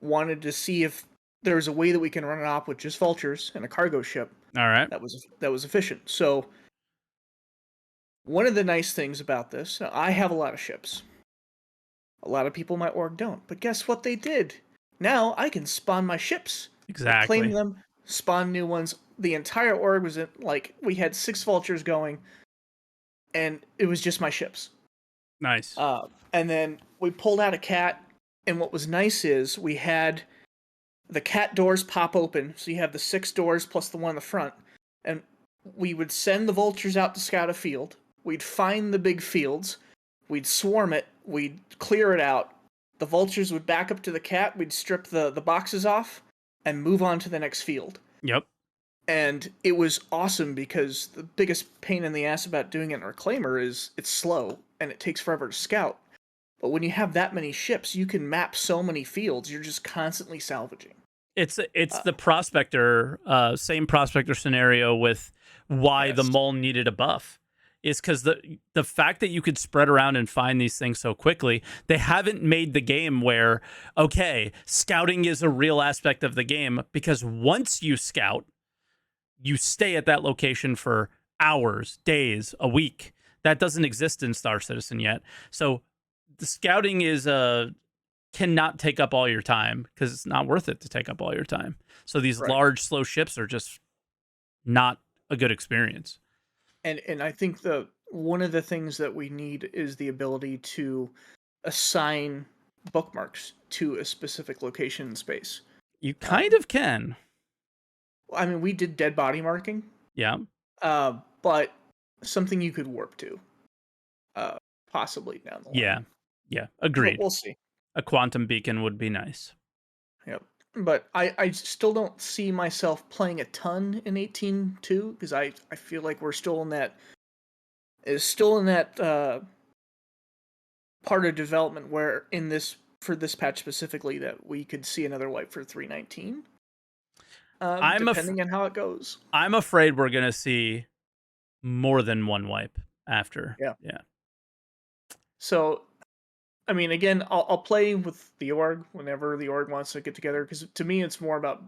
wanted to see if there was a way that we can run it op with just vultures and a cargo ship. All right. That was efficient. So one of the nice things about this, I have a lot of ships. A lot of people in my org don't. But guess what they did? Now I can spawn my ships. Exactly. Claim them, spawn new ones. The entire org was we had 6 vultures going, and it was just my ships. Nice. And then we pulled out a cat, and what was nice is we had the cat doors pop open, so you have the 6 doors plus the one in the front, and we would send the vultures out to scout a field. We'd find the big fields, we'd swarm it, we'd clear it out. The vultures would back up to the cat, we'd strip the boxes off, and move on to the next field. Yep. And it was awesome because the biggest pain in the ass about doing it in Reclaimer is it's slow and it takes forever to scout. But when you have that many ships, you can map so many fields. You're just constantly salvaging. It's the prospector, same prospector scenario with why the mole needed a buff. Is because the fact that you could spread around and find these things so quickly, they haven't made the game where, okay, scouting is a real aspect of the game, because once you scout, you stay at that location for hours, days, a week. That doesn't exist in Star Citizen yet. So the scouting is cannot take up all your time because it's not worth it to take up all your time. So these large, slow ships are just not a good experience. And I think one of the things that we need is the ability to assign bookmarks to a specific location in space. You kind of can. I mean, we did dead body marking. Yeah. But something you could warp to. Possibly down the line. Yeah. Agreed. We'll see. A quantum beacon would be nice. Yep. But I still don't see myself playing a ton in 18.2 because I feel like we're still in that part of development where for this patch specifically that we could see another wipe for 3.19. Depending on how it goes. I'm afraid we're gonna see more than one wipe after. Yeah. So, I mean, again, I'll play with the org whenever the org wants to get together, because to me it's more about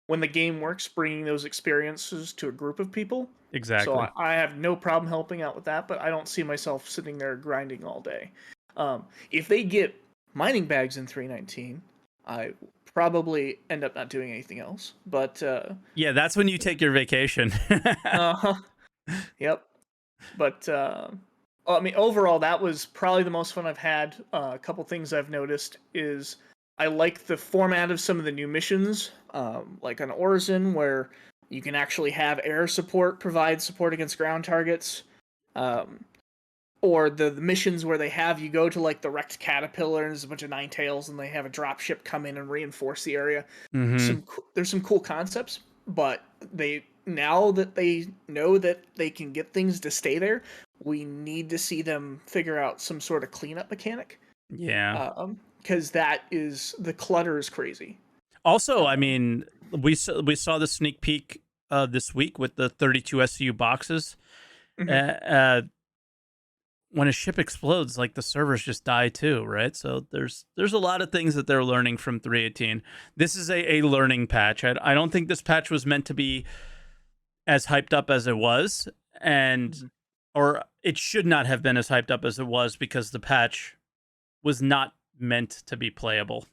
when the game works, bringing those experiences to a group of people. Exactly. So I have no problem helping out with that, but I don't see myself sitting there grinding all day. If they get mining bags in 3.19, I probably end up not doing anything else. But yeah, that's when you take your vacation. Yep. But I mean, overall, that was probably the most fun I've had. A couple things I've noticed is I like the format of some of the new missions, like on Orison, where you can actually have air support provide support against ground targets, or the missions where they have you go to like the wrecked caterpillar and there's a bunch of Ninetales and they have a dropship come in and reinforce the area. There's some cool concepts, but now that they know that they can get things to stay there, we need to see them figure out some sort of cleanup mechanic. Yeah. Because the clutter is crazy. Also, I mean, we saw the sneak peek this week with the 32 SCU boxes. Mm-hmm. When a ship explodes, like the servers just die too, right? So there's a lot of things that they're learning from 3.18. This is a learning patch. I don't think this patch was meant to be as hyped up as it was, and or it should not have been as hyped up as it was because the patch was not meant to be playable.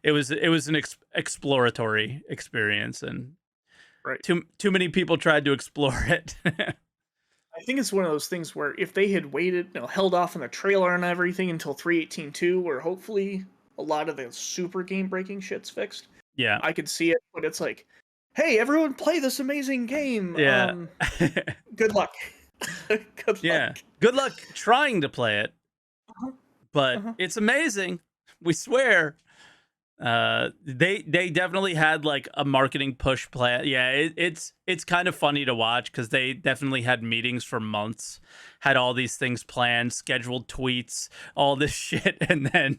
It was an exploratory experience, and right. Too many people tried to explore it. I think it's one of those things where if they had waited, held off on the trailer and everything until 3.18.2, where hopefully a lot of the super game-breaking shit's fixed, yeah, I could see it. But it's like, hey, everyone, play this amazing game. Yeah. Good luck. Good luck. Good luck trying to play it. But it's amazing. We swear. They definitely had like a marketing push plan. Yeah, it's kind of funny to watch because they definitely had meetings for months, had all these things planned, scheduled tweets, all this shit, and then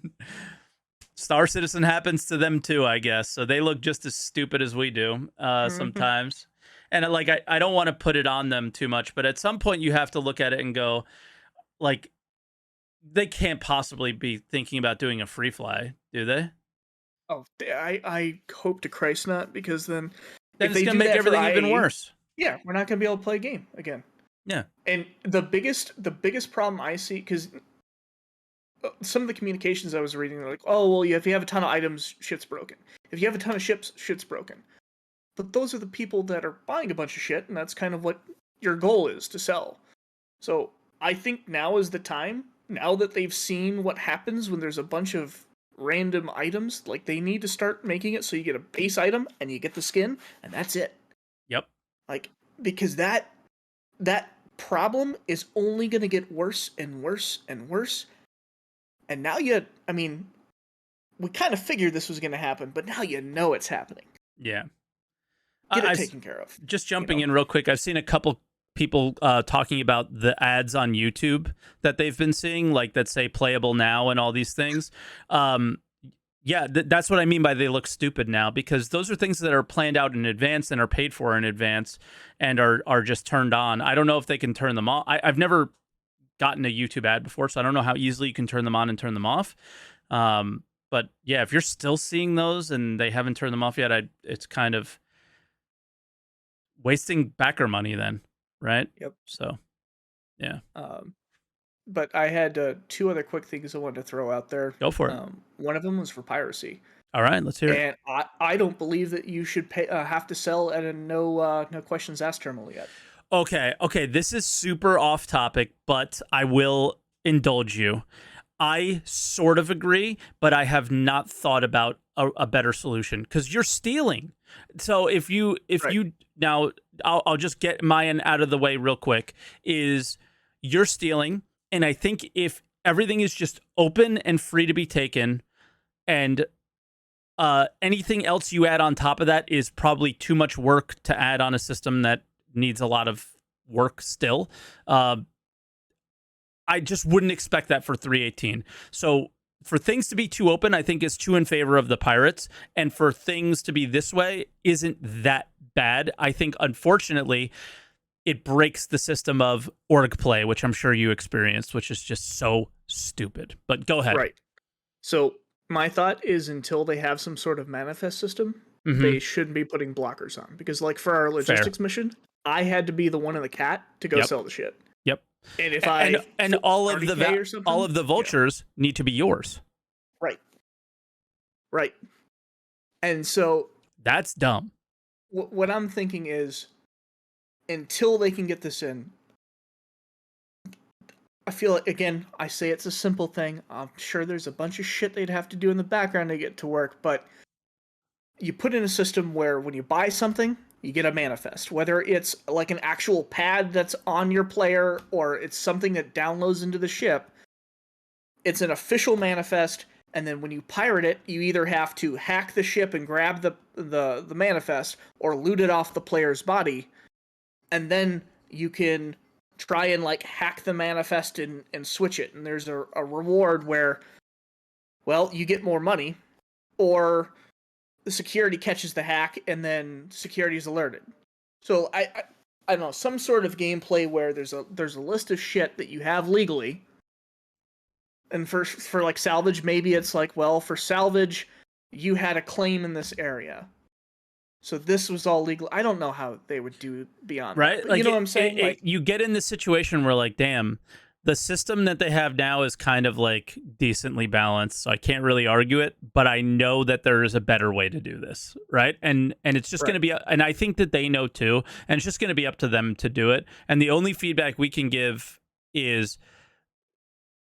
Star Citizen happens to them too, I guess. So they look just as stupid as we do sometimes. And like I don't want to put it on them too much, but at some point you have to look at it and go, like, they can't possibly be thinking about doing a free fly, do they? Oh, I hope to Christ not, because then it's going to make everything even worse. Yeah, we're not going to be able to play a game again. Yeah. And the biggest problem I see, because some of the communications I was reading, they're like, oh, well, if you have a ton of items, shit's broken. If you have a ton of ships, shit's broken. But those are the people that are buying a bunch of shit, and that's kind of what your goal is, to sell. So I think now is the time, now that they've seen what happens when there's a bunch of random items, like they need to start making it so you get a base item and you get the skin, and that's it. Yep. Like, because that problem is only going to get worse and worse and worse. And now we kind of figured this was going to happen, but now it's happening. Yeah. Get it taken care of. Just jumping in real quick, I've seen a couple people talking about the ads on YouTube that they've been seeing, like that say playable now and all these things. That's what I mean by they look stupid now, because those are things that are planned out in advance and are paid for in advance and are just turned on. I don't know if they can turn them off. I've never gotten a YouTube ad before, so I don't know how easily you can turn them on and turn them off. But yeah, if you're still seeing those and they haven't turned them off yet, it's kind of wasting backer money then. Right? Yep. So, yeah. But I had two other quick things I wanted to throw out there. Go for it. One of them was for piracy. All right, let's hear it. And I don't believe that you should have to sell at a no questions asked terminal yet. Okay. This is super off topic, but I will indulge you. I sort of agree, but I have not thought about a better solution, because you're stealing. So if you now, I'll just get mine out of the way real quick, is you're stealing. And I think if everything is just open and free to be taken, and anything else you add on top of that is probably too much work to add on a system that needs a lot of work still. I just wouldn't expect that for 3.18. So for things to be too open, I think is too in favor of the pirates. And for things to be this way isn't that bad. I think, unfortunately, it breaks the system of org play, which I'm sure you experienced, which is just so stupid. But go ahead. Right. So my thought is, until they have some sort of manifest system, they shouldn't be putting blockers on, because like for our logistics mission, I had to be the one in the cat to go sell the shit. Yep. And if and all of the vultures need to be yours. Right. And so that's dumb. What I'm thinking is, until they can get this in, I feel like, again, I say it's a simple thing. I'm sure there's a bunch of shit they'd have to do in the background to get to work, but you put in a system where when you buy something, you get a manifest. Whether it's like an actual pad that's on your player or it's something that downloads into the ship, it's an official manifest, and then when you pirate it, you either have to hack the ship and grab the manifest or loot it off the player's body, and then you can try and like hack the manifest and switch it, and there's a reward where, well, you get more money, or the security catches the hack and then security is alerted. So I don't know, some sort of gameplay where there's a list of shit that you have legally. And for like salvage, maybe it's like, well, for salvage, you had a claim in this area, so this was all legal. I don't know how they would do beyond right. That, like you know what I'm saying? Like, you get in this situation where like, damn, the system that they have now is kind of like decently balanced, so I can't really argue it. But I know that there is a better way to do this, right? And it's just going to be, and I think that they know too, and it's just going to be up to them to do it. And the only feedback we can give is,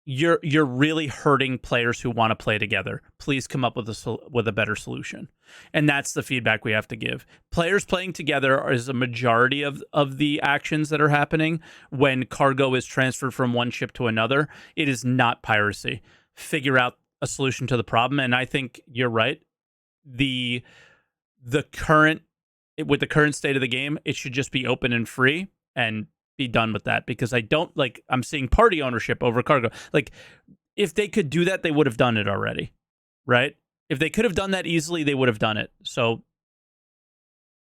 you're really hurting players who want to play together. Please come up with a better solution. And that's the feedback we have to give. Players playing together is a majority of the actions that are happening when cargo is transferred from one ship to another. It is not piracy. Figure out a solution to the problem. And I think you're right. With the current state of the game, it should just be open and free and be done with that, because I'm seeing party ownership over cargo. Like, if they could do that, they would have done it already, right? If they could have done that easily, they would have done it. So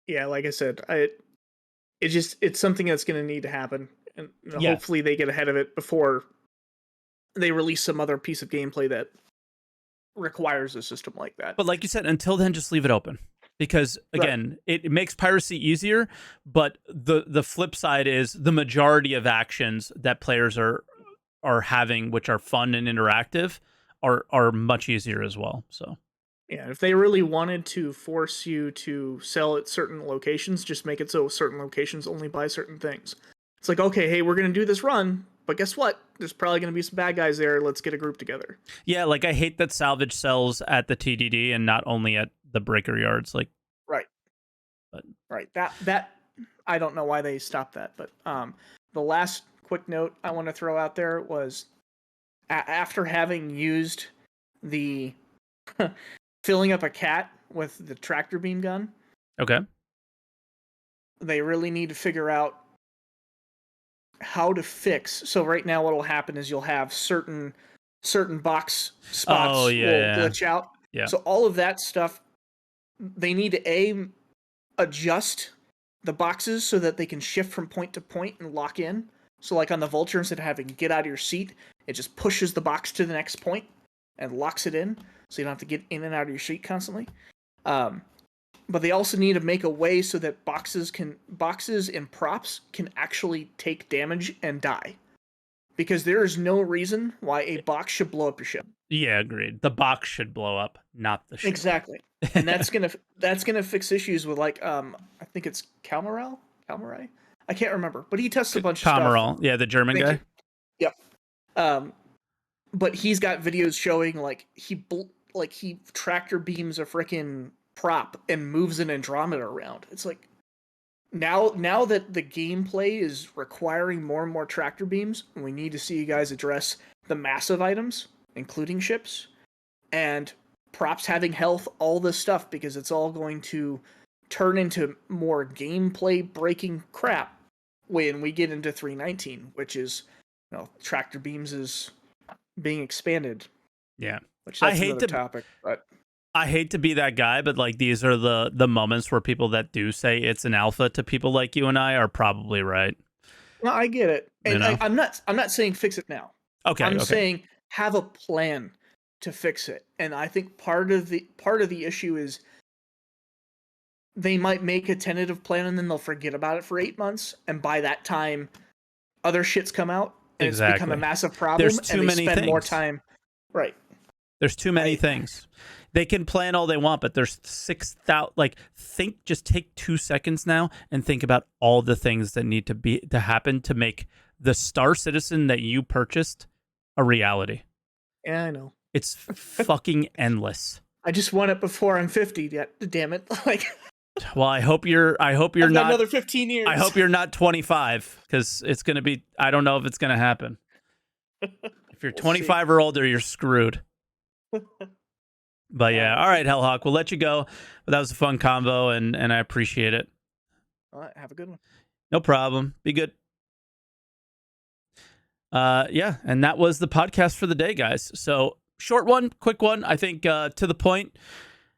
yeah, like I said, it's something that's going to need to happen, and hopefully they get ahead of it before they release some other piece of gameplay that requires a system like that. But like you said, until then, just leave it open. Because again, it makes piracy easier, but the flip side is the majority of actions that players are having, which are fun and interactive, are much easier as well. So yeah, if they really wanted to force you to sell at certain locations, just make it so certain locations only buy certain things. It's like, okay, hey, we're gonna do this run, but guess what? There's probably gonna be some bad guys there. Let's get a group together. Yeah, like I hate that salvage sells at the TDD and not only at the breaker yards. Like, right. That I don't know why they stopped that, but the last quick note I want to throw out there was, after having used the filling up a cat with the tractor beam gun, okay, they really need to figure out how to fix. So right now, what will happen is you'll have certain box spots will glitch out. Yeah. So all of that stuff, they need to adjust the boxes so that they can shift from point to point and lock in. So like on the Vulture, instead of having to get out of your seat, it just pushes the box to the next point and locks it in, so you don't have to get in and out of your seat constantly. But they also need to make a way so that boxes and props can actually take damage and die. Because there is no reason why a box should blow up your ship. Yeah, agreed. The box should blow up, not the ship. Exactly. And that's gonna fix issues with, like, I think it's Calmarai? I can't remember, but he tests a bunch of stuff. Yeah, the German guy. Yep. But he's got videos showing like he tractor beams a freaking prop and moves an Andromeda around. It's like, now that the gameplay is requiring more and more tractor beams, we need to see you guys address the massive items, including ships and props having health, all this stuff, because it's all going to turn into more gameplay breaking crap when we get into 3.19, which is, tractor beams is being expanded. Yeah. Which that's another topic, but I hate to be that guy, but like, these are the moments where people that do say it's an alpha to people like you and I are probably right. No, I get it. And I'm not saying fix it now. Okay. I'm saying have a plan to fix it. And I think part of the issue is they might make a tentative plan and then they'll forget about it for 8 months, and by that time, other shit's come out and it's become a massive problem. There's too and they many spend things. more time. Right. There's too many things. They can plan all they want, but there's 6,000. Like, just take 2 seconds now and think about all the things that need to happen to make the Star Citizen that you purchased a reality. Yeah, I know. It's fucking endless. I just want it before I'm 50. Yet, damn it! Like, well, I hope you're I've not got another 15 years. I hope you're not 25, because it's gonna be. I don't know if it's gonna happen. If you're 25 or older, you're screwed. But yeah, all right, Hellhawk, we'll let you go. But that was a fun combo, and I appreciate it. All right, have a good one. No problem. Be good. Yeah, and that was the podcast for the day, guys. So short one, quick one. I think to the point.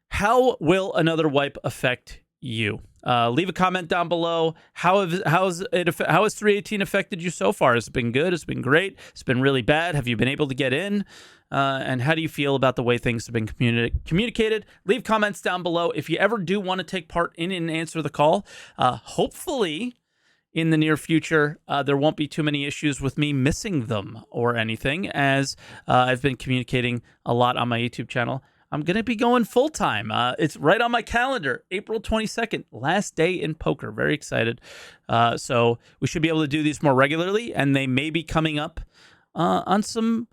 How will another wipe affect you? Leave a comment down below. How has 318 affected you so far? Has it been good? Has it been great? It's been really bad. Have you been able to get in? And how do you feel about the way things have been communicated? Leave comments down below. If you ever do want to take part in and answer the call, hopefully in the near future, there won't be too many issues with me missing them or anything, as I've been communicating a lot on my YouTube channel. I'm going to be going full-time. It's right on my calendar, April 22nd, last day in poker. Very excited. So we should be able to do these more regularly, and they may be coming up on some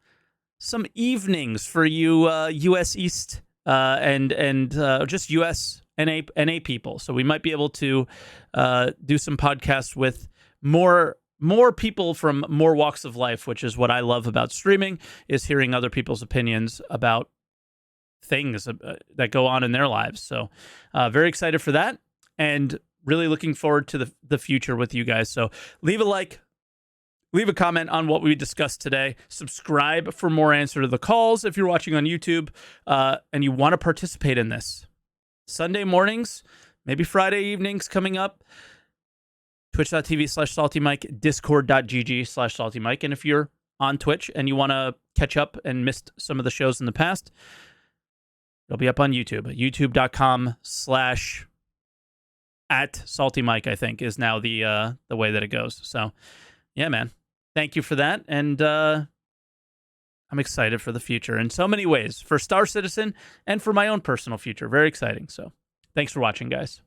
evenings for you U.S. East and just U.S. NA people. So we might be able to do some podcasts with more people from more walks of life, which is what I love about streaming, is hearing other people's opinions about things that go on in their lives. So very excited for that, and really looking forward to the future with you guys. So leave a like, leave a comment on what we discussed today. Subscribe for more answer to the calls if you're watching on YouTube and you want to participate in this. Sunday mornings, maybe Friday evenings coming up. Twitch.tv/SaltEMike, Discord.gg/SaltEMike. And if you're on Twitch and you want to catch up and missed some of the shows in the past, it'll be up on YouTube. YouTube.com/@SaltEMike, I think, is now the way that it goes. So, yeah, man. Thank you for that. And I'm excited for the future in so many ways, for Star Citizen and for my own personal future. Very exciting. So, thanks for watching, guys.